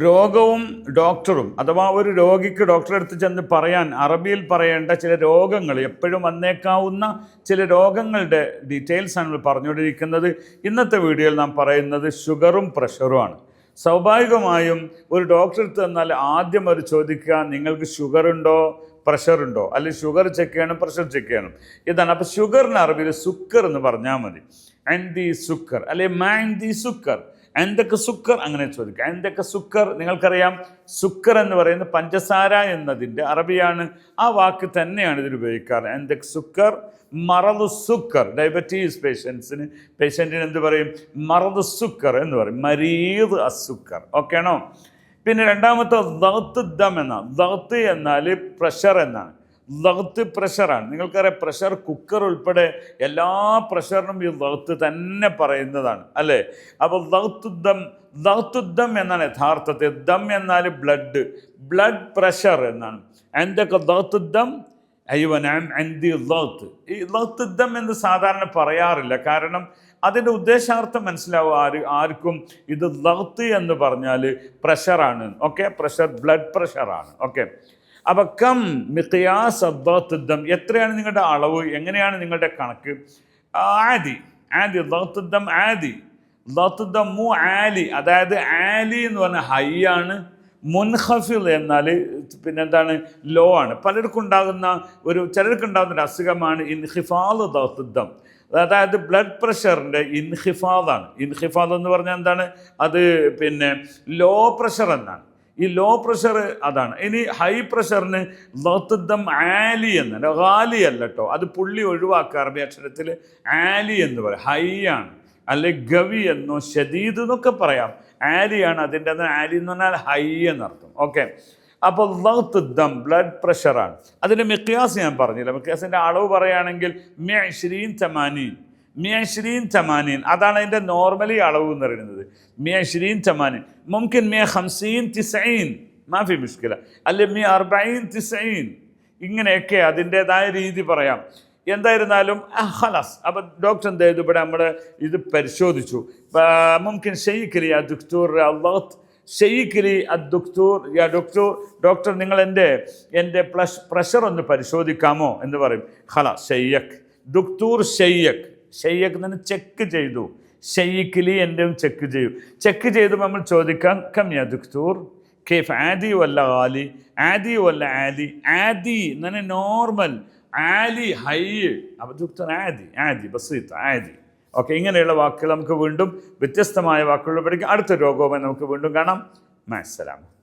രോഗവും ഡോക്ടറും അഥവാ ഒരു രോഗിക്ക് ഡോക്ടറെ അടുത്ത് ചെന്ന് പറയാൻ അറബിയിൽ പറയേണ്ട ചില രോഗങ്ങൾ, എപ്പോഴും വന്നേക്കാവുന്ന ചില രോഗങ്ങളുടെ ഡീറ്റെയിൽസാണ് നമ്മൾ പറഞ്ഞുകൊണ്ടിരിക്കുന്നത്. ഇന്നത്തെ വീഡിയോയിൽ നാം പറയുന്നത് ഷുഗറും പ്രഷറുമാണ്. സ്വാഭാവികമായും ഒരു ഡോക്ടറെ അടുത്ത് തന്നാൽ ആദ്യം അവർ ചോദിക്കുക, നിങ്ങൾക്ക് ഷുഗർ ഉണ്ടോ, പ്രഷർ ഉണ്ടോ, അല്ലെങ്കിൽ ഷുഗർ ചെക്ക് ചെയ്യണം, പ്രഷർ ചെക്ക് ചെയ്യണം. ഇതാണ്. അപ്പോൾ ഷുഗറിന് അറബിയിൽ സുക്കർ എന്ന് പറഞ്ഞാൽ മതി. ആൻഡി സുക്കർ അല്ലെ മാൻഡി സുക്കർ, എന്തൊക്കെ സുക്കർ അങ്ങനെ ചോദിക്കുക. എന്തൊക്കെ സുക്കർ, നിങ്ങൾക്കറിയാം സുക്കർ എന്ന് പറയുന്നത് പഞ്ചസാര എന്നതിൻ്റെ അറബിയാണ്. ആ വാക്ക് തന്നെയാണ് ഇതിൽ ഉപയോഗിക്കാറ്. എന്തൊക്കെ സുക്കർ, മറദു സുക്കർ. ഡയബറ്റീസ് പേഷ്യൻറ്റിന് എന്ത് പറയും? മറദു സുക്കർ എന്ന് പറയും, മരീദ് അസുക്കർ. ഓക്കെ ആണോ? പിന്നെ രണ്ടാമത്തെ ദഗ്ത്ത് ദം എന്നാണ്. ദഗ്ത്ത് എന്നാൽ പ്രഷർ എന്നാണ്. ദഗ്ത്ത് പ്രഷറാണ്. നിങ്ങൾക്കറിയാം പ്രഷർ കുക്കർ ഉൾപ്പെടെ എല്ലാ പ്രഷറിനും ഈ ദഗ്ത്ത് തന്നെ പറയുന്നതാണ് അല്ലേ? അപ്പോൾ ദഗ്ത്തുദ്ദം എന്നാണ് യഥാർത്ഥത്തിൽ. ദം എന്നാൽ ബ്ലഡ് പ്രഷർ എന്നാണ്. എന്തൊക്കെ ദഗ്ത്തുദ്ദം അയ്യുവനാം അൻദി ദഗ്ത്ത്. ഈ ദഗ്ത്തുദ്ദം എന്ന് സാധാരണ പറയാറില്ല, കാരണം അതിൻ്റെ ഉദ്ദേശാർത്ഥം മനസ്സിലാവും ആർക്കും. ഇത് ദഗ്ത്ത് എന്ന് പറഞ്ഞാൽ പ്രഷറാണ്. ഓക്കെ, പ്രഷർ ബ്ലഡ് പ്രഷറാണ്. ഓക്കെ, അപ്പോൾ കം മിഖ്യാസ് ദഗ്ത്തുദ്ദം, എത്രയാണ് നിങ്ങളുടെ അളവ്, എങ്ങനെയാണ് നിങ്ങളുടെ കണക്ക്? ആദി ദഗ്ത്തുദ്ദം ആദി, ദഗ്ത്തുദ്ദം മു ആലി, അതായത് ആലി എന്ന് പറഞ്ഞാൽ ഹൈ ആണ്. മുൻഖഫിൽ എന്നാൽ പിന്നെന്താണ്? ലോ ആണ്. ചിലർക്ക് ഉണ്ടാകുന്ന ഒരു അസുഖമാണ് ഇൻഖിഫാദ് ദഗ്ത്തുദ്ദം, അതായത് ബ്ലഡ് പ്രഷറിൻ്റെ ഇൻഖിഫാദാണ്. ഇൻഖിഫാദ് എന്ന് പറഞ്ഞാൽ എന്താണ്? അത് പിന്നെ ലോ പ്രഷർ എന്നാണ്. ഈ ലോ പ്രഷർ അതാണ്. ഇനി ഹൈ പ്രഷറിന് ദഗ്ത്തുദ്ദം ആലി എന്നാണ്. ഗാലി അല്ല കേട്ടോ, അത് പുള്ളി ഒഴിവാക്കുക. അറബി അക്ഷരത്തിൽ ആലി എന്ന് പറയും, ഹൈ ആണ്. അല്ലെ ഗവി എന്നോ ഷദീദ് എന്നൊക്കെ പറയാം. ആലിയാണ് അതിൻ്റെ. ആലി എന്ന് പറഞ്ഞാൽ ഹൈ എന്നർത്ഥം. ഓക്കെ, അപ്പോൾ ദഗ്ത്തുദ്ദം ബ്ലഡ് പ്രഷറാണ്. അതിൻ്റെ മിഖ്യാസ് ഞാൻ പറഞ്ഞില്ല. മിഖ്യാസിൻ്റെ അളവ് പറയുകയാണെങ്കിൽ 120 അതാണ് അതിൻ്റെ നോർമലി അളവ് എന്ന് പറയുന്നത്. 120 മുംകിൻ 150 മാഫി മുഷ്കില, അല്ലെ 140 ഇങ്ങനെയൊക്കെ അതിൻ്റെതായ രീതി പറയാം. എന്തായിരുന്നാലും ഹലാസ്. അപ്പം ഡോക്ടർ എന്ത് ചെയ്തു? ഇവിടെ നമ്മൾ ഇത് പരിശോധിച്ചു. മുംകിൻ ഷെയ്ഖലി ദുക്തൂർ അള്ളാഹ് ഷെയ്ഖലി അദ്ദുക്തൂർ, യാ ഡോക്ടർ നിങ്ങൾ എൻ്റെ പ്രഷർ ഒന്ന് പരിശോധിക്കാമോ എന്ന് പറയും. ഹലാസ് ഷെയ്യക്ക് ദുക്തൂർ ഷെയ്യക്ക് എന്ന് ചെക്ക് ചെയ്തു. ഷെയ്ഖലി എൻ്റെ ചെക്ക് ചെയ്തു നമ്മൾ ചോദിക്കാം, കം യാ ദുക്തൂർ കൈഫ് ആദി വല്ല ആലി, ആദി വല്ല ആലി. ആദി എന്ന് നോർമൽ, ആലി ഹൈ. അപ്പോൾ ദുക്തൂർ ആദി ബസീത്ത ആദി. ഓക്കെ, ഇങ്ങനെയുള്ള വാക്കുകൾ നമുക്ക് വീണ്ടും വ്യത്യസ്തമായ വാക്കുകൾ പഠിക്കാം. അടുത്ത രോഗവുമായി നമുക്ക് വീണ്ടും കാണാം. മഅസ്സലാമ.